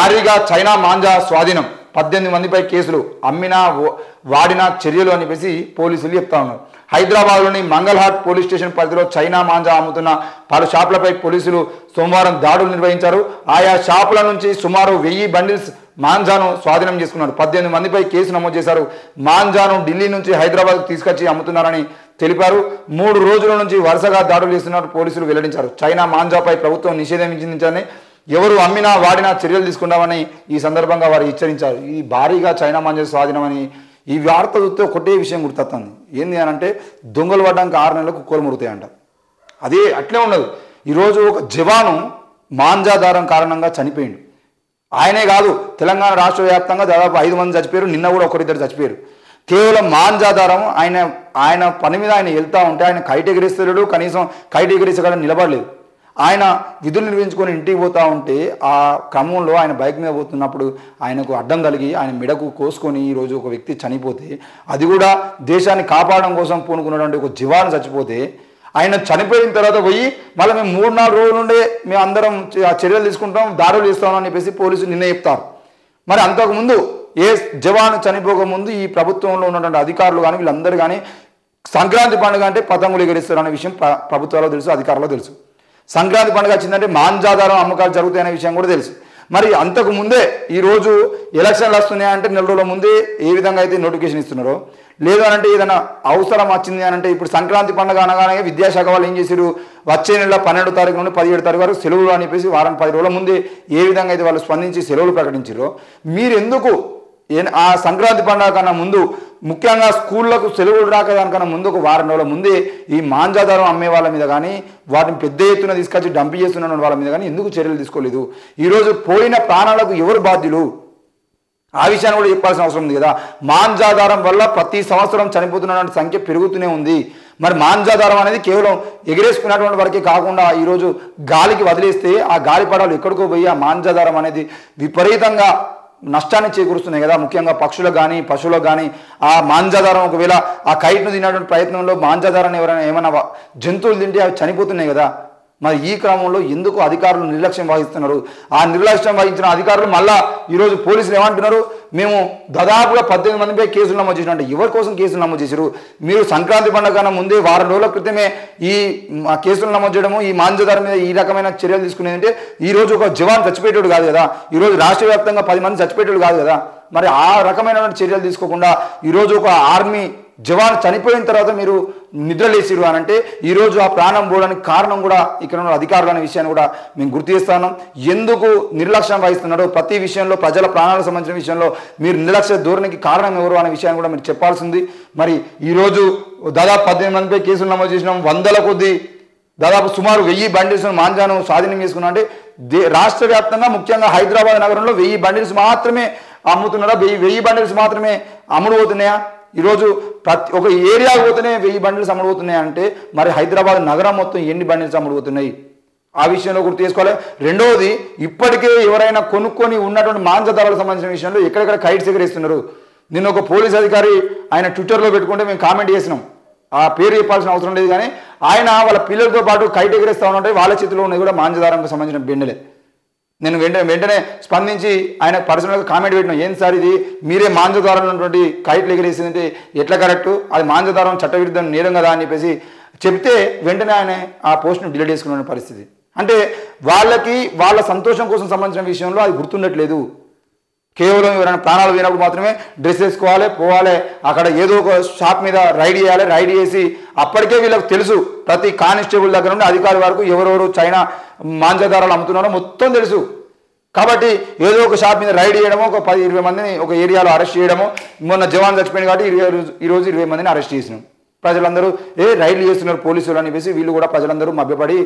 భారీగా చైనా మాంజా స్వాధీనం 18 మందిపై కేసులు అమ్మినా వాడిన చర్యలు అని చెప్పేసి పోలీసులు చెప్తా ఉన్నారు. హైదరాబాద్లోని మంగళహాట్ పోలీస్ స్టేషన్ పరిధిలో చైనా మాంజా అమ్ముతున్న పలు షాపులపై పోలీసులు సోమవారం దాడులు నిర్వహించారు. ఆయా షాపుల నుంచి సుమారు 1000 బండిల్స్ మాంజాను స్వాధీనం చేసుకున్నారు. 18 మందిపై కేసు నమోదు చేశారు. మాంజాను ఢిల్లీ నుంచి హైదరాబాద్కు తీసుకొచ్చి అమ్ముతున్నారని తెలిపారు. 3 రోజుల నుంచి వరుసగా దాడులు చేస్తున్నట్టు పోలీసులు వెల్లడించారు. చైనా మాంజాపై ప్రభుత్వం నిషేధం విధించిందని, ఎవరు అమ్మినా వాడినా చర్యలు తీసుకుంటామని ఈ సందర్భంగా వారు హెచ్చరించారు. ఈ భారీగా చైనా మాంజా స్వాధీనమని ఈ వార్త చూస్తే ఒకటే విషయం గుర్తొస్తుంది. ఏంది అని అంటే దొంగలు పడ్డానికి 6 నెలలకు కుక్కలు మురుగుతాయంట. అదే అట్లే ఉండదు. ఈరోజు ఒక జవాను మాంజాదారం కారణంగా చనిపోయిండు. ఆయనే కాదు, తెలంగాణ రాష్ట్ర వ్యాప్తంగా దాదాపు 5 మంది చచ్చిపోయారు. నిన్న కూడా ఒకరిద్దరు చచ్చిపోయారు. కేవలం మాంజాదారం. ఆయన పని మీద ఆయన వెళ్తూ ఉంటే ఆయన కైట్ ఎగిరిస్తలేడు, కనీసం కైట్ ఎగిరిస్తే కూడా నిలబడలేదు. ఆయన విధులు నిర్వహించుకొని ఇంటికి పోతూ ఉంటే ఆ క్రమంలో ఆయన బైక్ మీద పోతున్నప్పుడు ఆయనకు అడ్డం కలిగి ఆయన మెడకు కోసుకొని ఈరోజు ఒక వ్యక్తి చనిపోతే, అది కూడా దేశాన్ని కాపాడడం కోసం పూనుకున్నటువంటి ఒక జవాను చచ్చిపోతే, ఆయన చనిపోయిన తర్వాత పోయి మళ్ళీ మేము 3-4 రోజుల నుండే మేము అందరం చర్యలు తీసుకుంటాం, దాడులు చేస్తామని చెప్పేసి పోలీసులు నిన్న చెప్తారు. మరి అంతకుముందు ఏ జవాను చనిపోకముందు ఈ ప్రభుత్వంలో ఉన్నటువంటి అధికారులు కానీ వీళ్ళందరూ కానీ సంక్రాంతి పండుగ అంటే పతంగులు ఎగరేస్తారు అనే విషయం ప్రభుత్వాలకు తెలుసు, అధికారులకు తెలుసు. సంక్రాంతి పండుగ వచ్చిందంటే మాంజాదారం అమ్మకాలు జరుగుతాయనే విషయం కూడా తెలుసు. మరి అంతకు ముందే ఈరోజు ఎలక్షన్లు వస్తున్నాయంటే 4 రోజుల ముందే ఏ విధంగా అయితే నోటిఫికేషన్ ఇస్తున్నారో, లేదు అనంటే ఏదైనా అవసరం వచ్చింది అని అంటే ఇప్పుడు సంక్రాంతి పండుగ అనగానే విద్యాశాఖ వాళ్ళు ఏం చేశారు, వచ్చే నెల 12వ తారీఖు నుండి 17వ తారీఖు వరకు సెలవులు అని చెప్పేసి వారం 10 రోజుల ముందే ఏ విధంగా అయితే వాళ్ళు స్పందించి సెలవులు ప్రకటించారో, మీరు ఎందుకు ఆ సంక్రాంతి పండుగ కన్నా ముందు, ముఖ్యంగా స్కూళ్లకు సెలవులు రాకదానికన్నా ముందు ఒక వారం రోజుల ముందే ఈ మాంజాదారం అమ్మే వాళ్ళ మీద కానీ వాటిని పెద్ద ఎత్తున తీసుకొచ్చి డంప్ చేస్తున్న వాళ్ళ మీద కానీ ఎందుకు చర్యలు తీసుకోలేదు? ఈరోజు పోయిన ప్రాణాలకు ఎవరు బాధ్యులు? ఆ విషయాన్ని కూడా చెప్పాల్సిన అవసరం ఉంది కదా. మాంజాదారం వల్ల ప్రతి సంవత్సరం చనిపోతున్న సంఖ్య పెరుగుతూనే ఉంది. మరి మాంజాదారం అనేది కేవలం ఎగిరేసుకున్నటువంటి వరకే కాకుండా ఈరోజు గాలికి వదిలేస్తే ఆ గాలిపడాలు ఎక్కడికో పోయి ఆ మాంజాదారం అనేది విపరీతంగా నష్టాన్ని చేకూరుస్తున్నాయి కదా. ముఖ్యంగా పక్షులకు కానీ పశువులకు కానీ ఆ మాంజాదారం ఒకవేళ ఆ కైట్ను తినేటువంటి ప్రయత్నంలో మాంజాదారాన్ని ఎవరైనా ఏమైనా జంతువులు తింటే అవి చనిపోతున్నాయి కదా. మరి ఈ క్రమంలో ఎందుకు అధికారులు నిర్లక్ష్యం వహిస్తున్నారు? ఆ నిర్లక్ష్యం వహించిన అధికారులు మళ్ళా ఈరోజు పోలీసులు ఏమంటున్నారు, మేము దాదాపుగా 18 మందిపై కేసులు నమోదు చేసినాం అంటే ఎవరి కోసం కేసులు నమోదు చేశారు? మీరు సంక్రాంతి పండుగ కన్నా ముందే వారం రోజుల క్రితమే ఈ కేసులు నమోదు చేయడము, ఈ మాంజాదారం మీద ఈ రకమైన చర్యలు తీసుకునేది అంటే ఈరోజు ఒక జవాన్ చచ్చిపోయేటోడు కాదు కదా, ఈరోజు రాష్ట్ర వ్యాప్తంగా 10 మంది చచ్చిపోయేటోడు కాదు కదా. మరి ఆ రకమైన చర్యలు తీసుకోకుండా ఈరోజు ఒక ఆర్మీ జవాన్ చనిపోయిన తర్వాత మీరు నిద్రలేసిరు అని అంటే ఈరోజు ఆ ప్రాణం పోవడానికి కారణం కూడా ఇక్కడ ఉన్న అధికారులు అనే విషయాన్ని కూడా మేము గుర్తు చేస్తున్నాం. ఎందుకు నిర్లక్ష్యం వహిస్తున్నారో ప్రతి విషయంలో, ప్రజల ప్రాణాలకు సంబంధించిన విషయంలో మీరు నిర్లక్ష్య ధోరణికి కారణం ఎవరు అనే విషయాన్ని కూడా మీరు చెప్పాల్సింది. మరి ఈరోజు దాదాపు 18 మందిపై కేసులు నమోదు చేసినాం. 100ల కొద్దీ దాదాపు సుమారు 1000 బండిల్స్ మాంజాను స్వాధీనం చేసుకున్నాం. అంటే రాష్ట్ర వ్యాప్తంగా ముఖ్యంగా హైదరాబాద్ నగరంలో 1000 బండిల్స్ మాత్రమే అమ్ముతున్నారా? 1000 బండిల్స్ మాత్రమే అమ్ముడు పోతున్నాయా? ఈరోజు ప్రతి ఒక ఏరియాకు పోతేనే 1000 బండిల్స్ అమ్ముడుపోతున్నాయి అంటే మరి హైదరాబాద్ నగరం మొత్తం ఎన్ని బండిల్స్ అమ్ముడుపోతున్నాయి? ఆ విషయంలో గుర్తు చేసుకోవాలి. రెండవది, ఇప్పటికే ఎవరైనా కొనుక్కొని ఉన్నటువంటి మాంజాదారాలకు సంబంధించిన విషయంలో ఎక్కడెక్కడ కైట్స్ ఎగరేస్తున్నారు. నిన్న ఒక పోలీస్ అధికారి ఆయన ట్విట్టర్లో పెట్టుకుంటే మేము కామెంట్ చేసినాం. ఆ పేరు చెప్పాల్సిన అవసరం లేదు, కానీ ఆయన వాళ్ళ పిల్లలతో పాటు కైట్ ఎగరేస్తా ఉంటే వాళ్ళ చేతిలో ఉన్నది కూడా మాంజాదారానికి సంబంధించిన బెండలే. నేను వెంటనే స్పందించి ఆయన పర్సనల్గా కామెంట్ పెట్టినా, ఏం సార్ ఇది, మీరే మాంజాదారం ఉన్నటువంటి కైట్లు ఎగిరేసిందంటే ఎట్లా కరెక్టు, అది మాంజాదారం చట్టవిరుద్ధం నేరం కదా అని చెప్పేసి చెప్తే వెంటనే ఆయన ఆ పోస్ట్ను డిలీట్ చేసుకునే పరిస్థితి. అంటే వాళ్ళకి వాళ్ళ సంతోషం కోసం సంబంధించిన విషయంలో అది గుర్తుండట్లేదు. కేవలం ఎవరైనా ప్రాణాలు పోయినప్పుడు మాత్రమే డ్రెస్ వేసుకోవాలి, పోవాలి, అక్కడ ఏదో ఒక షాప్ మీద రైడ్ చేయాలి. రైడ్ చేసి అప్పటికే వీళ్ళకి తెలుసు, ప్రతి కానిస్టేబుల్ దగ్గర నుండి అధికారి వరకు ఎవరెవరు చైనా మాంజాదారాలు అమ్ముతున్నారో మొత్తం తెలుసు. కాబట్టి ఏదో ఒక షాప్ మీద రైడ్ చేయడమో, ఒక 10-20 మందిని ఒక ఏరియాలో అరెస్ట్ చేయడమో, మొన్న జవాన్ చచ్చిపోయింది కాబట్టి ఈరోజు 20 మందిని అరెస్ట్ చేసినాం. ప్రజలందరూ రైడ్లు చేస్తున్నారు పోలీసులు అని చెప్పేసి వీళ్ళు కూడా ప్రజలందరూ మభ్యపడి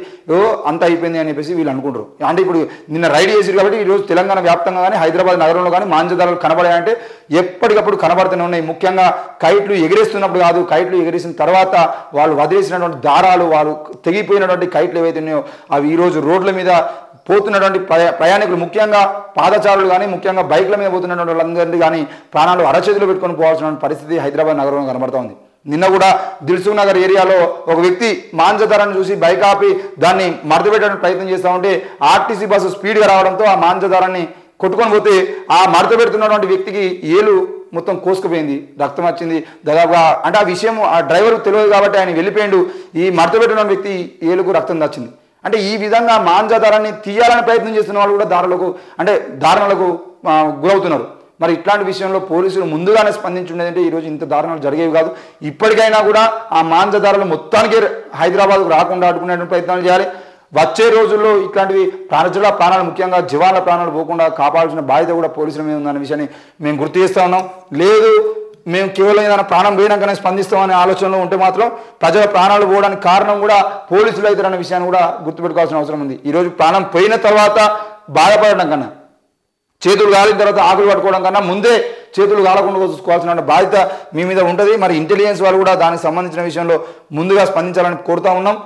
అంత అయిపోయింది అని చెప్పేసి వీళ్ళు అనుకుంటారు. అంటే ఇప్పుడు నిన్న రైడ్ చేసారు కాబట్టి ఈరోజు తెలంగాణ వ్యాప్తంగా కానీ హైదరాబాద్ నగరంలో కానీ మాంజాదారాలు కనబడాయంటే ఎప్పటికప్పుడు కనబడుతూనే ఉన్నాయి. ముఖ్యంగా కైట్లు ఎగిరేస్తున్నప్పుడు కాదు, కైట్లు ఎగిరేసిన తర్వాత వాళ్ళు వదిలేసినటువంటి దారాలు, వాళ్ళు తెగిపోయినటువంటి కైట్లు ఏవైతే ఉన్నాయో అవి ఈరోజు రోడ్ల మీద పోతున్నటువంటి ప్రయాణికులు, ముఖ్యంగా పాదచారులు కానీ ముఖ్యంగా బైక్ల మీద పోతున్నటువంటి వాళ్ళందరినీ కానీ ప్రాణాలు అరచేతులు పెట్టుకొని పోవాల్సిన పరిస్థితి హైదరాబాద్ నగరంలో కనబడతా ఉంది. నిన్న కూడా దిల్సుఖ్ నగర్ ఏరియాలో ఒక వ్యక్తి మాంజాదారాన్ని చూసి బైక్ ఆపి దాన్ని మడతపెట్టడానికి ప్రయత్నం చేస్తూ ఉంటే ఆర్టీసీ బస్సు స్పీడ్గా రావడంతో ఆ మాంజాదారాన్ని కొట్టుకొని పోతే ఆ మడత పెడుతున్నటువంటి వ్యక్తికి ఏలు మొత్తం కోసుకుపోయింది, రక్తం వచ్చింది దాదాపుగా. అంటే ఆ విషయం ఆ డ్రైవర్ తెలియదు కాబట్టి ఆయన వెళ్ళిపోయిండు. ఈ మడత పెట్టిన వ్యక్తి ఏలుకు రక్తం వచ్చింది. అంటే ఈ విధంగా మాంజాదారాన్ని తీయాలని ప్రయత్నం చేస్తున్న వాళ్ళు కూడా దారుణాలకు గురవుతున్నారు. మరి ఇట్లాంటి విషయంలో పోలీసులు ముందుగానే స్పందించుండేదంటే ఈరోజు ఇంత దారుణాలు జరిగేవి కాదు. ఇప్పటికైనా కూడా ఆ మాంజాదారులు మొత్తానికి హైదరాబాద్కు రాకుండా అడ్డుకునే ప్రయత్నాలు చేయాలి. వచ్చే రోజుల్లో ఇట్లాంటివి ప్రాణాలు ముఖ్యంగా జవాన్ల ప్రాణాలు పోకుండా కాపాడాల్సిన బాధ్యత కూడా పోలీసుల మీద ఉందన్న విషయాన్ని మేము గుర్తు చేస్తా ఉన్నాం. లేదు మేము కేవలం ఏదైనా ప్రాణం పోయినాకనే స్పందిస్తామనే ఆలోచనలో ఉంటే మాత్రం ప్రజల ప్రాణాలు పోవడానికి కారణం కూడా పోలీసులు అవుతారన్న విషయాన్ని కూడా గుర్తుపెట్టుకోవాల్సిన అవసరం ఉంది. ఈరోజు ప్రాణం పోయిన తర్వాత బాధపడడం కన్నా, చేతులు కాలిన తర్వాత ఆకులు పట్టుకోవడం కన్నా ముందే చేతులు కాలకుండా చూసుకోవాల్సిన బాధ్యత మీ మీద ఉంటుంది. మరి ఇంటెలిజెన్స్ వాళ్ళు కూడా దానికి సంబంధించిన విషయంలో ముందుగా స్పందించాలని కోరుతా ఉన్నాం.